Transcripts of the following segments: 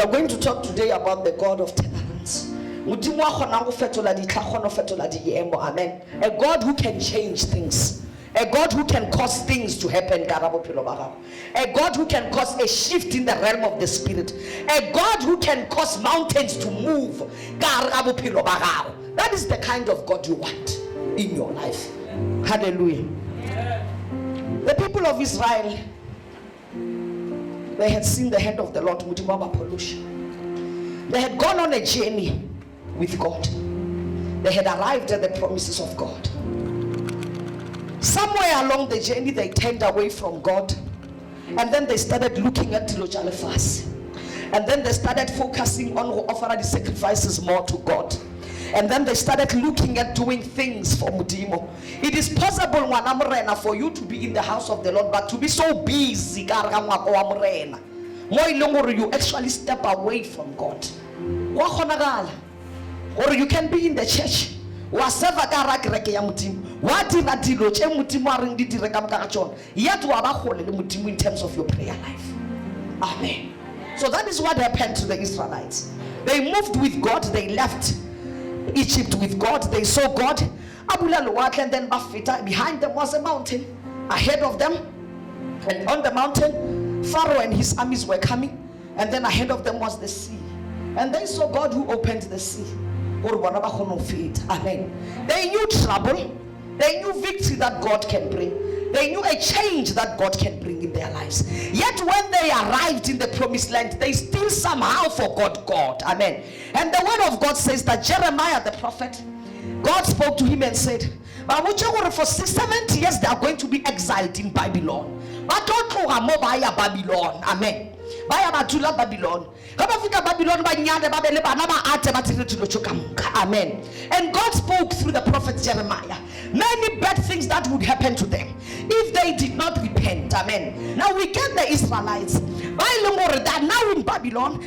are going to talk today about the God of tolerance. Amen. A God who can change things. A God who can cause things to happen. A God who can cause a shift in the realm of the spirit. A God who can cause mountains to move. That is the kind of God you want in your life. Hallelujah. The people of Israel, they had seen the hand of the Lord. They had gone on a journey with God. They had arrived at the promises of God. Somewhere along the journey, they turned away from God, and then they started looking at Tilojalefas, and then they started focusing on offering the sacrifices more to God, and then they started looking at doing things for Mudimo. It is possible, Wanamrena, for you to be in the house of the Lord, but to be so busy, you actually step away from God. Or you can be in the church. Yet in terms of your prayer life. Amen. So that is what happened to the Israelites. They moved with God. They left Egypt with God. They saw God. And then behind them was a mountain. Ahead of them, and on the mountain, Pharaoh and his armies were coming. And then ahead of them was the sea. And they saw God who opened the sea. Amen. They knew trouble. They knew victory that God can bring. They knew a change that God can bring in their lives. Yet when they arrived in the promised land, they still somehow forgot God. Amen. And the word of God says that Jeremiah the prophet, God spoke to him and said, for 70 years they are going to be exiled in Babylon. But don't know Babylon. Amen. Babylon. Amen. And God spoke through the prophet Jeremiah many bad things that would happen to them if they did not repent. Amen. Now we get the Israelites that now in Babylon,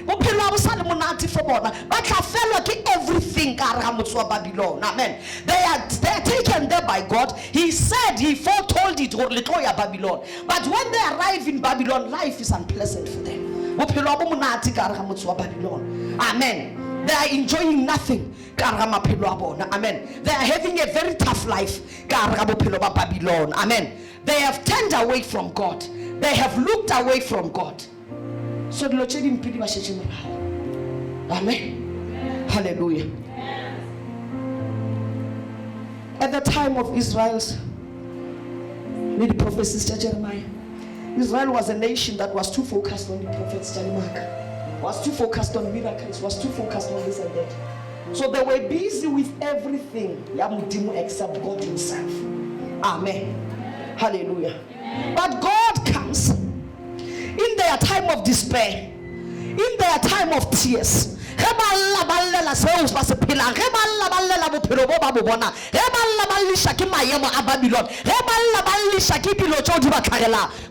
everything Babylon. Amen. They are taken there by God. He said, he foretold it, Babylon. But when they arrive in Babylon, life is unpleasant for them. Amen. They are enjoying nothing. Amen. They are having a very tough life. Amen. They have turned away from God. They have looked away from God. So amen. Hallelujah. At the time of Israel's the prophet Jeremiah, Israel was a nation that was too focused on the prophets Jeremiah, was too focused on miracles, was too focused on this and that. So they were busy with everything except God himself. Amen. Hallelujah. But God comes in their time of despair, in their time of tears.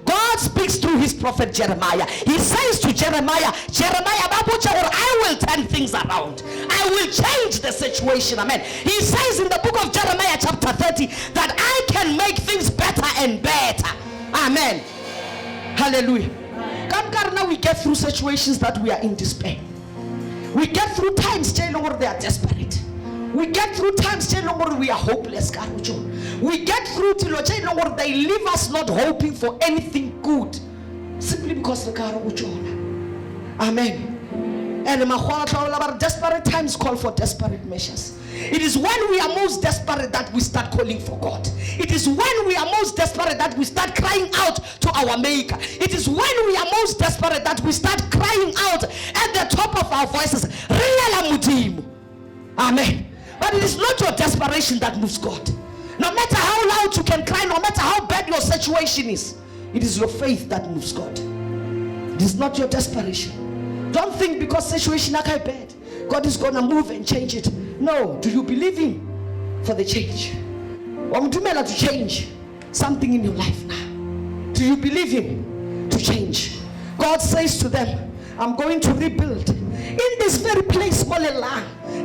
God speaks through his prophet Jeremiah. He says to Jeremiah, I will turn things around. I will change the situation. Amen. He says in the book of Jeremiah chapter 30 that I can make things better and better. Amen. Hallelujah. Now we get through situations that we are in despair. We get through times where they are desperate. We get through times where we are hopeless. We get through where they leave us not hoping for anything good, simply because the car. Amen. And desperate times call for desperate measures. It is when we are most desperate that we start calling for God. It is when we are most desperate that we start crying out to our Maker. It is when we are most desperate that we start crying out at the top of our voices. Amen. But it is not your desperation that moves God. No matter how loud you can cry, no matter how bad your situation is, it is your faith that moves God. It is not your desperation. Don't think because situation is bad, God is going to move and change it. No. Do you believe him for the change? To change something in your life now. Do you believe him to change? God says to them, I'm going to rebuild in this very place.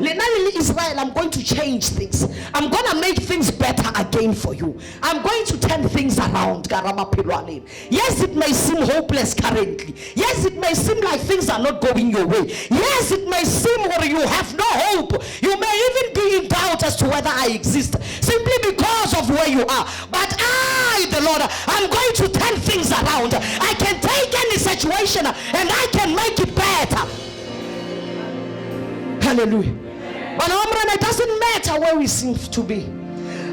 Israel, I'm going to change things. I'm going to make things better again for you. I'm going to turn things around. Yes, it may seem hopeless currently. Yes, it may seem like things are not going your way. Yes, it may seem where you have no hope. You may even be in doubt as to whether I exist, simply because of where you are. But I, the Lord, I'm going to turn things around. I can take any situation and I can make it better. Hallelujah. But it doesn't matter where we seem to be.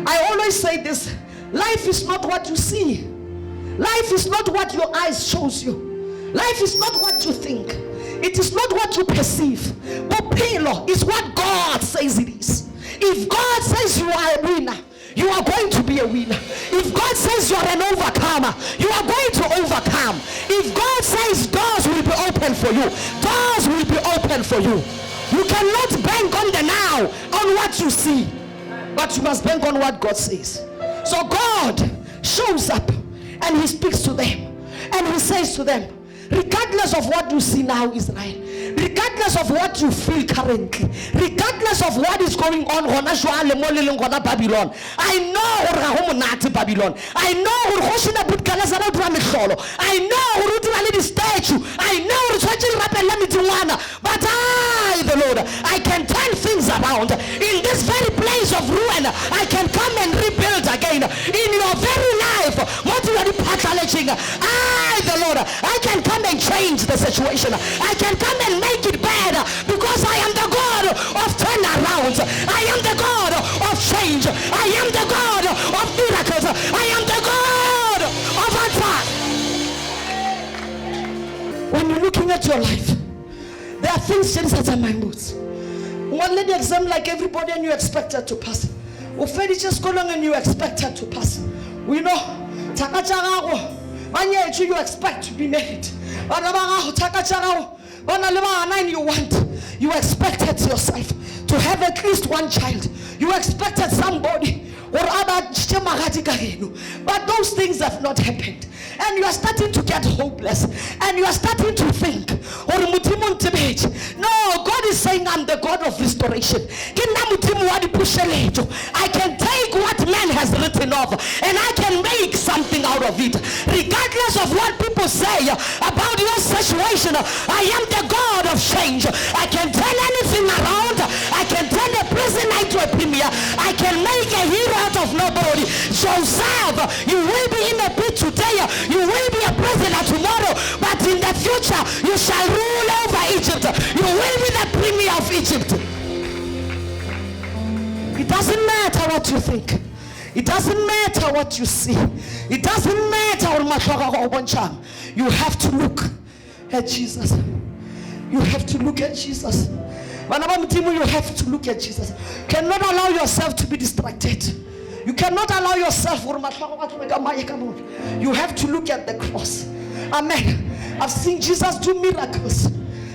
I always say this: life is not what you see. Life is not what your eyes shows you. Life is not what you think. It is not what you perceive. Popelo is what God says it is. If God says you are a winner, you are going to be a winner. If God says you are an overcomer, you are going to overcome. If God says doors will be open for you, doors will be open for you. You cannot bank on the now, on what you see, but you must bank on what God says. So God shows up and he speaks to them and he says to them, regardless of what you see now, Israel, regardless of what you feel currently, regardless of what is going on, Babylon, I know Babylon, I know the statue, I know, but I, the Lord, I can turn things around. In this very place of ruin, I can come and rebuild again. In your very life, I, the Lord, I can come and change the situation. I can come and make it better, because I am the God of turnarounds. I am the God of change. I am the God of miracles. I am the God of answers. When you're looking at your life, there are things that are my moods. One lady exam like everybody and you expect her to pass. Ufedi just go along and you expect her to pass. We know you expect to be made. You expected yourself to have at least one child. You expected somebody or other, but those things have not happened. And you are starting to get hopeless, and you are starting to think, no, God is saying, I'm the God of restoration. I can take what man has written off and I can make something out of it. Regardless of what people say about your situation, I am the God of change. I can turn anything around. I can turn a prisoner to a premier. I can make a hero out of nobody. Joseph, you will be in a pit today. You will be a prisoner tomorrow, but in the future you shall rule over Egypt. You will be the premier of Egypt. It doesn't matter what you think. It doesn't matter what you see. It doesn't matter. You have to look at Jesus. You have to look at Jesus. You have to look at Jesus. Cannot allow yourself to be distracted. You cannot allow yourself. You have to look at the cross. Amen. I've seen Jesus do miracles.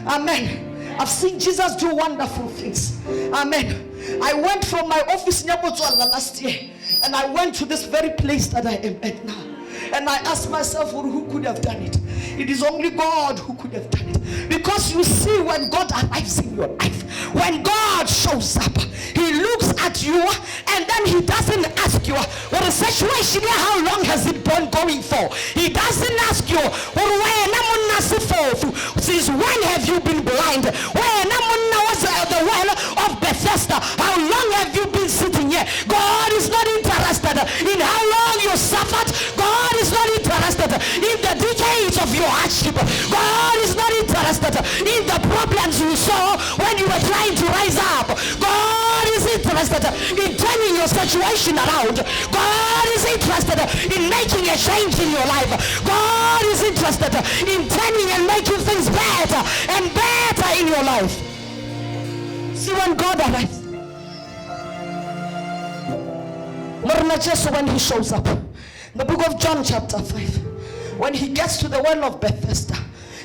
Amen. I've seen Jesus do wonderful things. Amen. I went from my office in Botswana last year, and I went to this very place that I am at now. And I asked myself, well, who could have done it? It is only God who could have done it. Because you see, when God arrives in your life, when God shows up, he looks at you and then he doesn't ask you, well, the situation here, how long has it been going for? He doesn't ask you, well, since when have you been blind? When was the well of Bethesda? How long have you been sitting here? God is not interested in how long you suffered. God is not interested in the decades of your hardship. God is not interested in the problems you saw when you were trying to rise up. God is interested in turning your situation around. God is interested in making a change in your life. God is interested in turning and making things better and better in your life. See, when God arrives, when he shows up, the book of John chapter 5, when he gets to the well of Bethesda,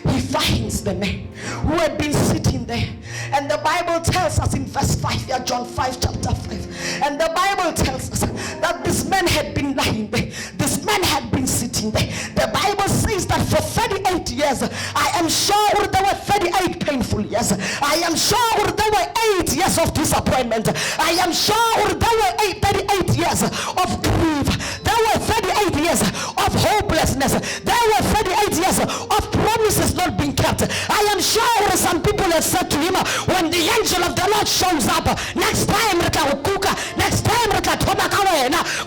he finds the man who had been sitting there. And the Bible tells us in verse 5, yeah, John 5 chapter 5, and the Bible tells us that this man had been lying there. This man had been sitting there. The Bible says that for 38 years, I am sure there were 38 painful years. I am sure there were 8 years years of disappointment. I am sure there were 38 years of grief. There were 38 years of hopelessness. There were 38 years of promises not being kept. I am sure some people have said to him, when the angel of the Lord shows up, next time next time.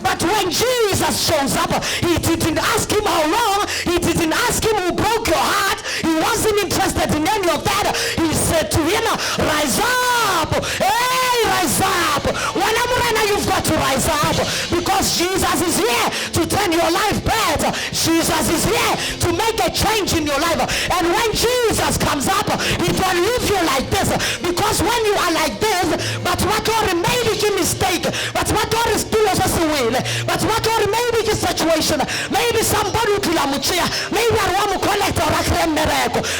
But when Jesus shows up, he didn't ask him how long, he didn't ask him who broke your heart, he wasn't interested in any of that. He said to him, rise up. Hey, rise up. When I'm ready, you've got to rise up, because Jesus is here to turn your life better. Jesus is here to make a change in your life. And when Jesus comes up, he don't leave you like this, because when you are like this, but what God maybe a mistake, but what God is doing is a will, but what God maybe a situation, maybe somebody will maybe I want to collect or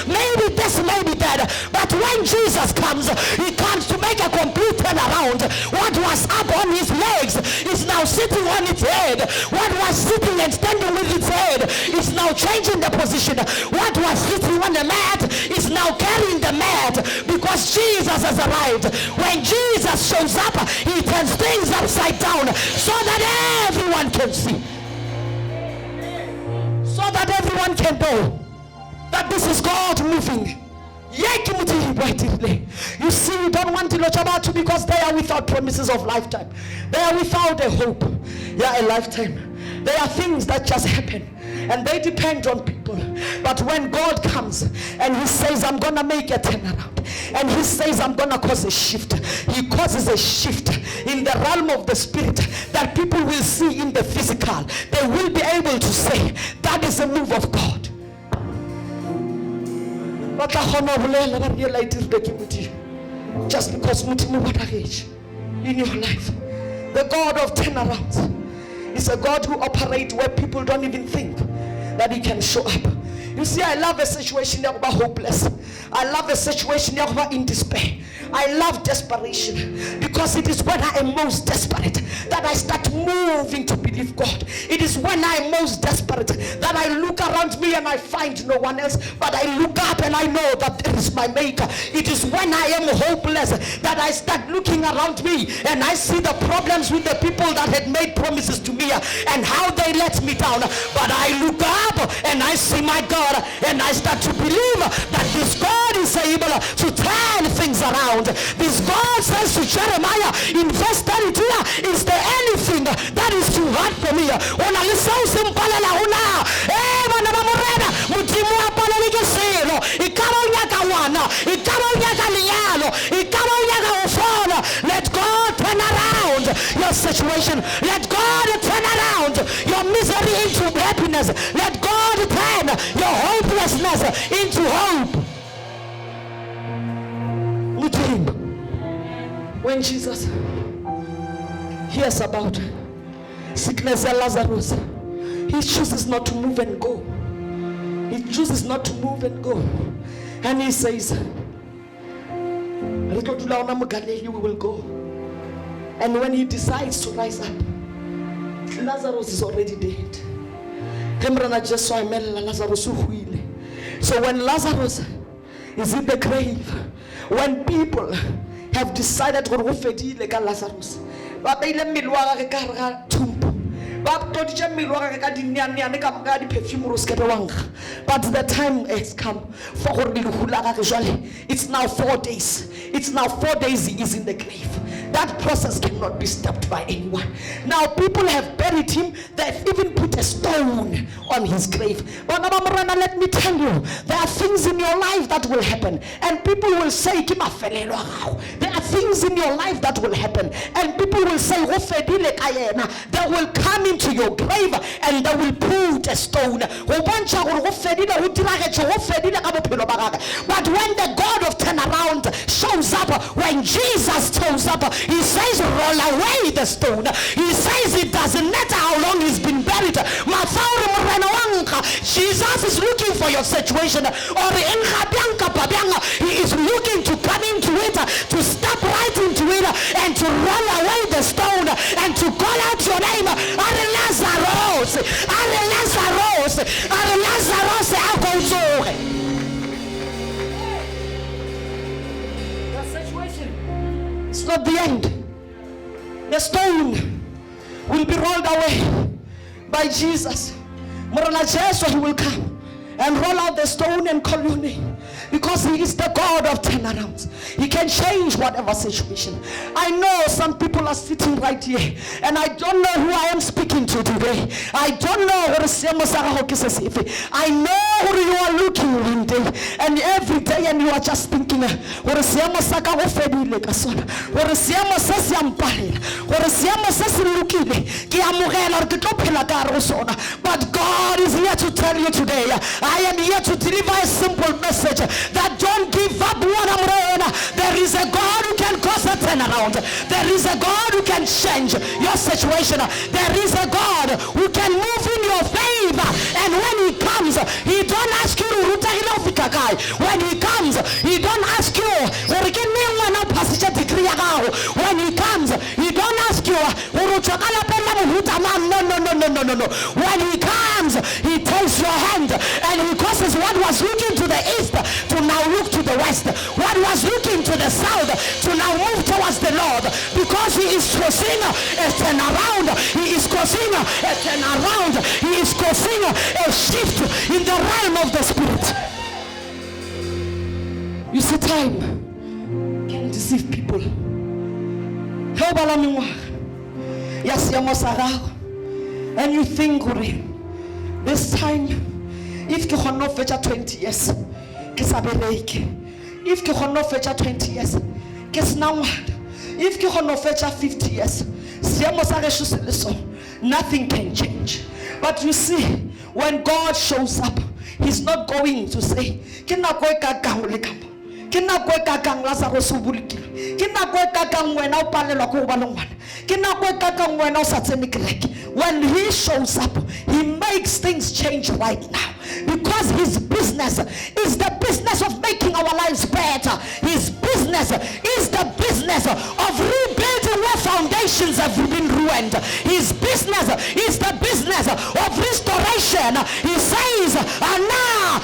maybe this, maybe that. But when Jesus comes, he comes to make a complete turnaround. What was up on his legs is now sitting on its head. What was sitting and standing with its head is now changing the position. What was sitting on the mat is now carrying the mat, because Jesus has arrived. When Jesus shows up, he turns things upside down so that everyone can see, so that everyone can know that this is God moving. You see, we don't want to look about you, because they are without promises of lifetime. They are without a hope. Yeah, a lifetime. There are things that just happen, and they depend on people. But when God comes and he says, I'm gonna make a turnaround, and he says, I'm gonna cause a shift, he causes a shift in the realm of the spirit that people will see in the physical. They will be able to say, that is a move of God. Just because in your life, the God of turnarounds is a God who operates where people don't even think that he can show up. You see, I love a situation that is hopeless. I love a situation that is in despair. I love desperation, because it is when I am most desperate that I start moving to believe God. It is when I am most desperate that I look around me and I find no one else, but I look up and I know that there is my maker. It is when I am hopeless that I start looking around me and I see the problems with the people that had made promises to me and how they let me down. But I look up and I see my God, and I start to believe that this God is able to turn things around. This God says to Jeremiah in verse 32, is there anything that is too hard for me? Let God turn around your situation. Let God turn around your misery into happiness. Let God turn your hopelessness into hope. When Jesus hears about sickness and Lazarus, he chooses not to move and go. He chooses not to move and go. And he says, we will go. And when he decides to rise up, Lazarus is already dead. So when Lazarus is in the grave, when people have decided to go for Lazarus, but the time has come for it's now 4 days. It's now 4 days he is in the grave. That process cannot be stopped by anyone. Now people have buried him. They've even put a stone on his grave. But let me tell you, there are things in your life that will happen, and people will say, there are things in your life that will happen, and people will say, they will come into your grave and they will put a stone. But when the God of turnaround shows up, when Jesus shows up, he says, roll away the stone. He says it doesn't matter how long he's been buried. Jesus is looking for your situation, or he is looking to come into it, to step right into it, and to roll away the stone, and to call out your name. Are Lazarus, Are Lazarus, Are Lazarus, not the end. The stone will be rolled away by Jesus. Morana Jesu, he will come and roll out the stone and call your name, because he is the God of turnarounds. He can change whatever situation. I know some people are sitting right here, and I don't know who I am speaking to today. I don't know what I know who you are looking one day and every day, and you are just thinking, but God is here to tell you today, I am here to deliver a simple message that don't give up. There is a God who can cause a turnaround. There is a God who can change your situation. There is a God who can move in your favor. And when he comes, he don't ask you when he comes, he don't ask you when he comes, he don't ask you no. When he comes, he takes your hand and he causes what was looking to the east to now look to the west, what was looking to the south to now move towards the Lord, because he is causing a turnaround. He is causing a turnaround. He is causing a shift in the realm of the spirit. You see, time can deceive people. And you think, this time, if you have not fetched 20 years, if you have not fetched 20 years, if you have not fetched 50 years, nothing can change. But you see, when God shows up, he's not going to say, when he shows up, he makes things change right now, because his business is the business of making our lives better. His business is the business of rebuilding where foundations have been ruined. His business is the business of restoration. He says, Anna,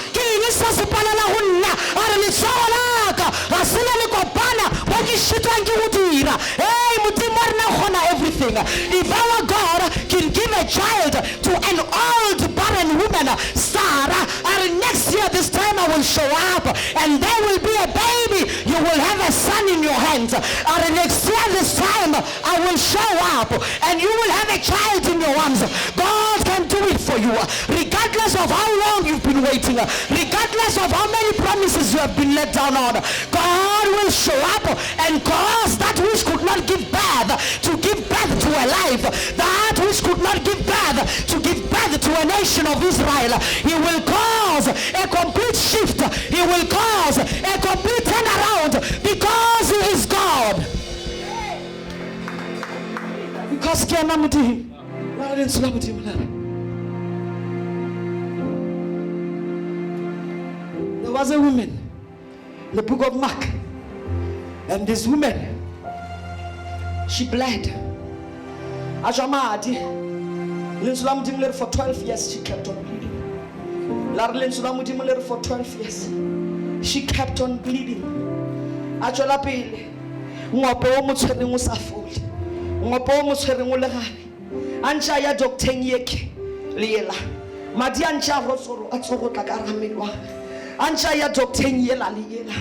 everything. If our God can give a child to an old barren woman, Sarah, and next year this time I will show up and there will be a baby, you will have a son in your hands. And next year this time I will show up and you will have a child in your arms. God can do it for you, regardless of how long you've been waiting, regardless of how many promises you have been let down on. God will show up and cause that which could not give birth to give birth to a life, that which could not give birth to give birth to a nation of Israel. He will cause a complete shift. He will cause a complete turnaround, because he is God. Because there was a woman in the book of Mark, and this woman, she bled. For 12 years she kept on bleeding. For 12 years she kept on bleeding. Anja ya docteng yeke lela madi anja rotsoro atsoro tla ka ramelwa anja ya docteng yela lela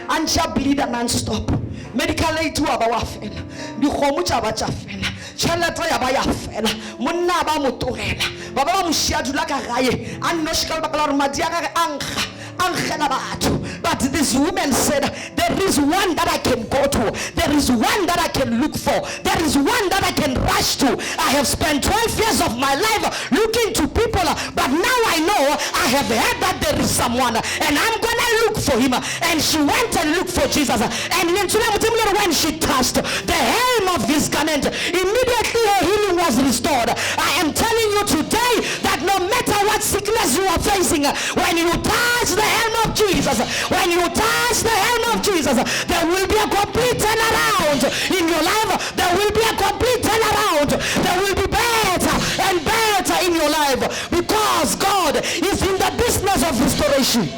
anja bleed non-stop, medical aid wa ba wa fela di khomu tsa ba tsa fela tšhelete ya ba ya fela monna ba motogela ba ba mo shia dula ka gae a no shikala ba ka re madi a ka ankga. But this woman said, there is one that I can go to, there is one that I can look for, there is one that I can rush to. I have spent 12 years of my life looking to people, but now I know I have heard that there is someone, and I'm gonna look for him. And she went and looked for Jesus, and when she touched the hem of his garment, immediately her healing was restored. I am telling you today that no matter what sickness you are facing, when you touch the hem of Jesus, when you touch the hem of Jesus, there will be a complete turnaround in your life. There will be a complete turnaround. There will be better and better in your life, because God is in the business of restoration.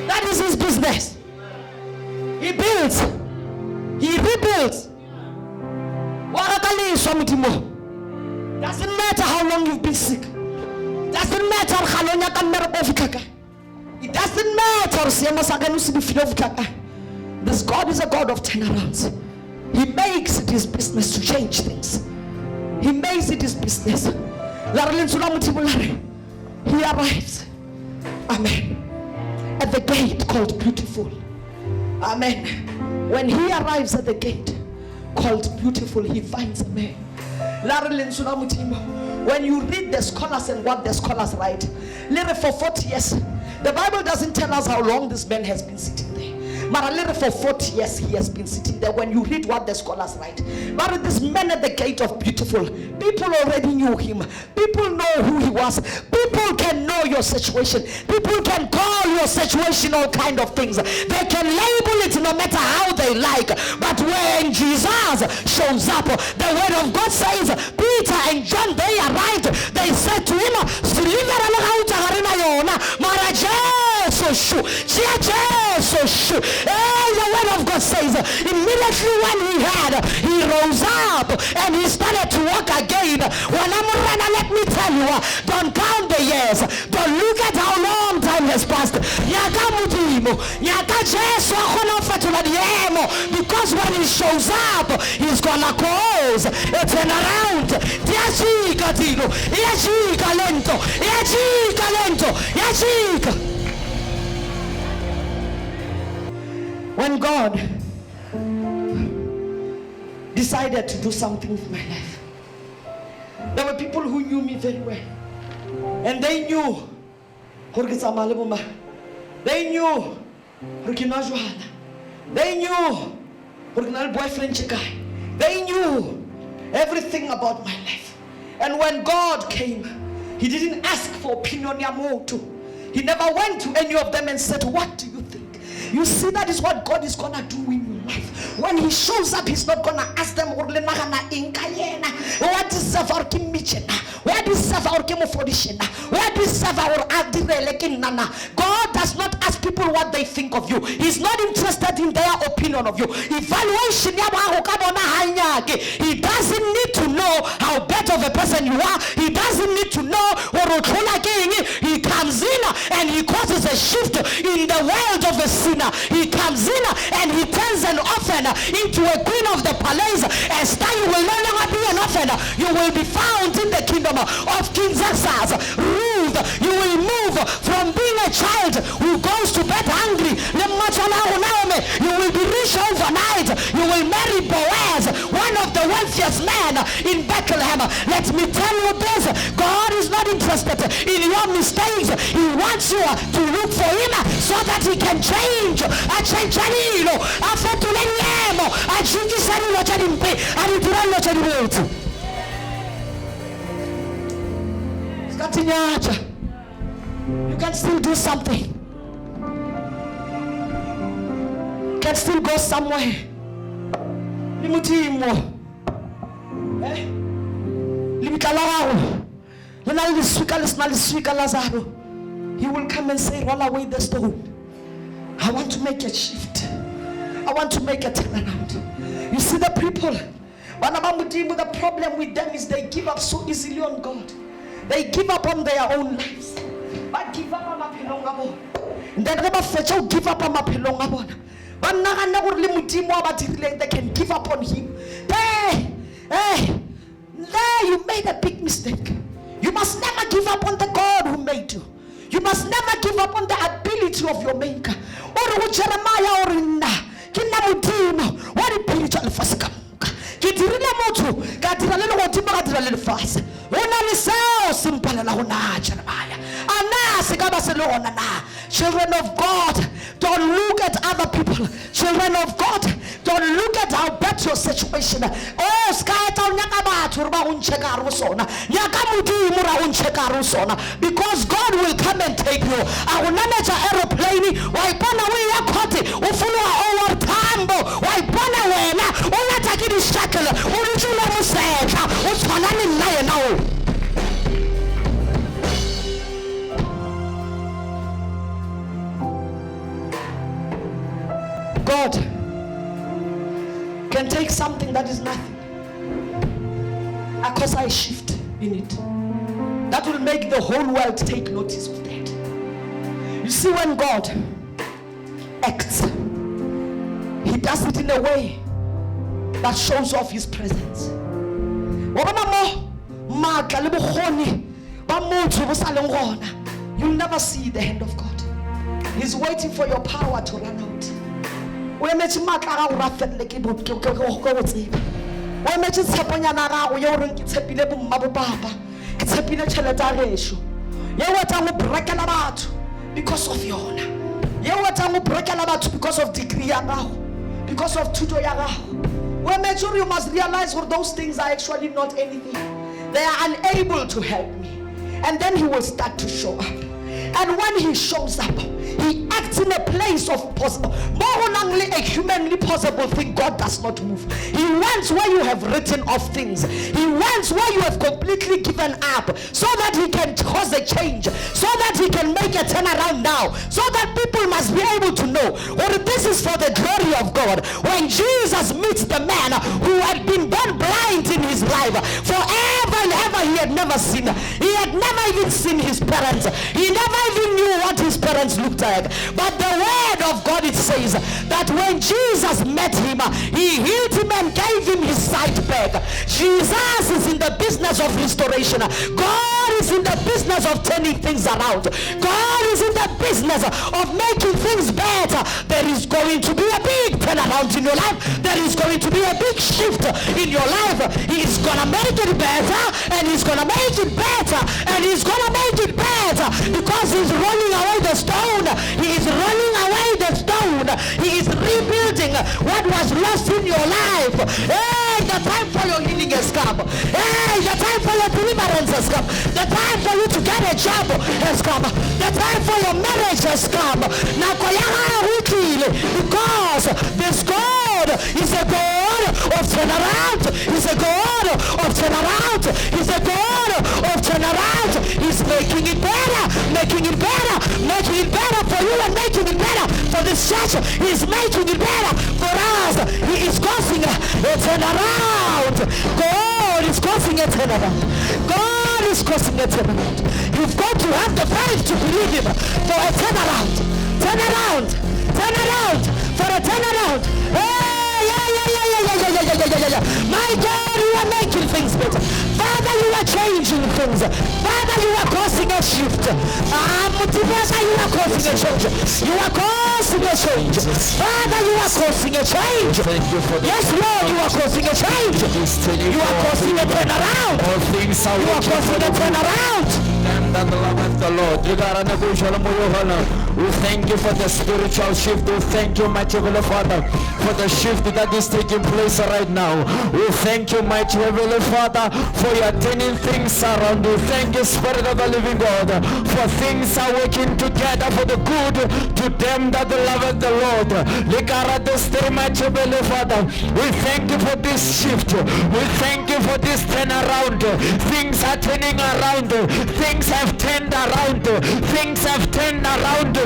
That is his business. He builds, He rebuilds. Doesn't matter how long you've been sick. Doesn't matter how long it doesn't matter. This God is a God of turnarounds. He makes it his business to change things. He makes it his business. He arrives, amen, at the gate called Beautiful. Amen. When he arrives at the gate called Beautiful, he finds a man. When you read the scholars and what the scholars write, for 40 years, the Bible doesn't tell us how long this man has been sitting there. But for 40 years he has been sitting there. When you read what the scholars write, but this man at the gate of Beautiful, people already knew him. People know who he was. People can know your situation. People can call your situation all kind of things. They can label it no matter how they like. But when Jesus shows up, the word of God says Peter and John, they arrived. They said to him, the word of God says immediately when he rose up and he started to walk again. Let me tell you, don't count the years, don't look at how long time has passed, because when he shows up, he's gonna cause a turnaround. When God decided to do something with my life, there were people who knew me very well, and they knew they knew they knew boyfriend, they knew everything about my life. And when God came, he didn't ask for opinion. He never went to any of them and said, what do you think? You see, that is what God is gonna do in your life. When he shows up, he's not gonna ask them what is what is God does not ask people what they think of you. He's not interested in their opinion of you. Evaluation, he doesn't need to know how better of a person you are. He doesn't need to know what he comes in and he causes a shift in the world of a sinner. He comes in and he turns an orphan into a queen of the palace. Esther, you will no longer be an orphan. You will be found in the kingdom of King Xerxes. Ruth, you will move from being a child who goes to bed hungry. You will be rich overnight. You will marry Boaz, one of the wealthiest men in Bethlehem. Let me tell you this, God is not interested in your mistakes. He wants you to look for him so that he can change. You can still do something. You can still go somewhere. He will come and say, roll away the stone. I want to make a shift. I want to make a turnaround. You see, the people, the problem with them is they give up so easily on God. They give up on their own lives. But give up on my pilong. They never give up on my pilong. They can give up on him. There, you made a big mistake. You must never give up on the God who made you. You must never give up on the ability of your maker. Or Jeremiah or Inna. What ability of the Kitirila motu, katiralelo wotima katiralelo fast. Ona lisao simpala la ona Jeremiah. Ana sigaba selo ona na. Children of God, don't look at other people. Children of God, don't look at how bad your situation. Oh, skaita unyakaba turba uncheka rusona. Nyakamuti imura uncheka rusona. Because God will come and take you. Awunameja aeroplane. Waipona we yakote. Ufunua over tambo. Waipona wena. Unatakidi shakala. Urijula museka. Utswanani naye nao. God can take something that is nothing, because I shift in it. That will make the whole world take notice of that. You see, when God acts, He does it in a way that shows off His presence. You'll never see the hand of God. He's waiting for your power to run out. Because of yona. Because of degree yagaho. Because of tuto yagaho. When mature, you must realize that those things are actually not anything. They are unable to help me. And then He will start to show up. And when He shows up, He acts in a place of possible. More than only a humanly possible thing, God does not move. He wants where you have written off things. He wants where you have completely given up, so that He can cause a change, so that He can make a turnaround now, so that people must be able to know, well, this is for the glory of God. When Jesus meets the man who had been born blind in his life, forever and ever, he had never seen. He had never even seen his parents. He never even knew what his parents looked like. But the word of God, it says that when Jesus met him, He healed him and gave him his sight back. Jesus is in the business of restoration. God is in the business of turning things around. God is in the business of making things better. There is going to be a big turnaround in your life. There is going to be a big shift in your life. He's gonna make it better, and He's gonna make it better, and He's gonna make it better, because He's rolling away the stone. He is rolling away the stone. He is rebuilding what was lost in your life. Hey, the time for your healing has come. Hey, the time for your deliverance has come. The time for you to get a job has come. The time for your marriage has come. Because this God is a God of turnaround. He's a God of turnaround. He's a God of turnaround. He's making it better, making it better, making it better for you, and making it better for this church. He's making it better for us. He is causing a turnaround. God is causing a turnaround. God is causing a turnaround. You've got to have the faith to believe Him for a turnaround. Turn around. Turn around. For a turnaround. Hey, yeah. My God, You are making things better. Father, You are changing things. Father, You are causing a shift. You are causing a change. You are causing a change. Father, You are causing a change. Yes, Lord, You are causing a change. You are causing a turnaround. You are causing a turnaround. And the love of the Lord. We thank You for the spiritual shift. We thank You, mighty Heavenly Father, for the shift that is taking place right now. We thank You, mighty Heavenly Father, for Your turning things around. We thank You, Spirit of the living God, for things are working together for the good to them that love the Lord. Mighty Heavenly Father, we thank You for this shift. We thank You for this turnaround. Things are turning around. Things have turned around. Things have turned around.